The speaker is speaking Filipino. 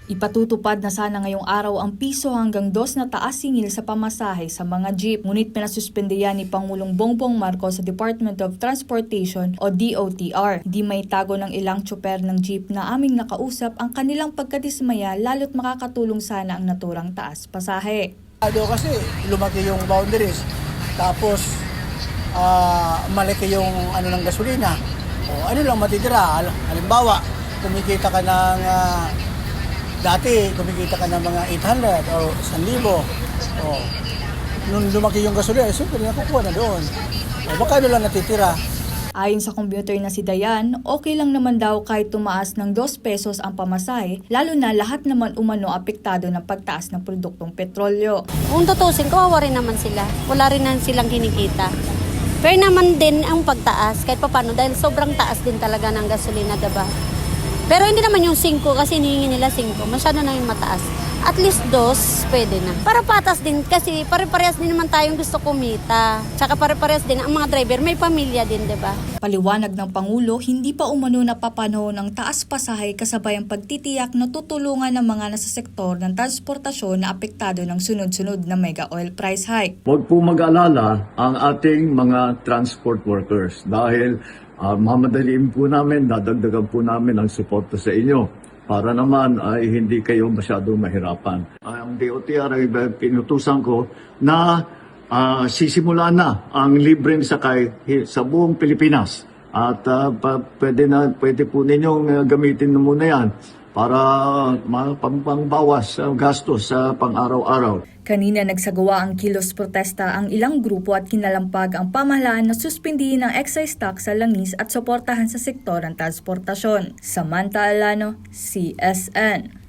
Ipatutupad na sana ngayong araw ang piso hanggang 2 na taas singil sa pamasahe sa mga jeep. Ngunit pinasuspende yan ni Pangulong Bongbong Marcos sa Department of Transportation o DOTR. Di may tago ng ilang tsoper ng jeep na aming nakausap ang kanilang pagkadismaya lalo't makakatulong sana ang naturang taas pasahe. Kasi lumaki yung boundaries, tapos malaki yung ng gasolina. O ano lang matitira, halimbawa kumikita ka ng dati kumikita ka ng mga 800 o 1,000. O, nung lumaki yung gasolina, siyempre nakukuha na doon. O, baka ano lang natitira. Ayon sa commuter na si Dayan, okay lang naman daw kahit tumaas ng 2 pesos ang pamasahe, lalo na lahat naman umano apektado ng pagtaas ng produktong petrolyo. Kung tutusin, kawawa rin naman sila. Wala rin na silang kinikita. Pero naman din ang pagtaas, kahit papano, dahil sobrang taas din talaga ng gasolina, diba? Pero hindi naman yung 5 kasi hinihingi nila 5. Masyado na yung mataas. At least 2, pwede na. Para patas din kasi pare-parehas din naman tayong gusto kumita. Tsaka pare-parehas din ang mga driver, may pamilya din, diba? Paliwanag ng Pangulo, hindi pa umano napapanahon ng taas pasahe kasabay ang pagtitiyak na tutulungan ng mga nasa sektor ng transportasyon na apektado ng sunod-sunod na mega oil price hike. Huwag po mag-alala ang ating mga transport workers dahil mamadaliin po namin, dadagdagan po namin ang suporta sa inyo para naman ay hindi kayo masyadong mahirapan. Ang DOTR ay pinutusan ko na sisimula na ang libreng sakay sa buong Pilipinas. At pwede po ninyong gamitin na muna yan para pangbawas gastos sa pang-araw-araw. Kanina nagsagawa ang kilos protesta ang ilang grupo at kinalampag ang pamahalaan na suspindihin ang excise tax sa langis at suportahan sa sektor ng transportasyon. Samantha Alano, CSN.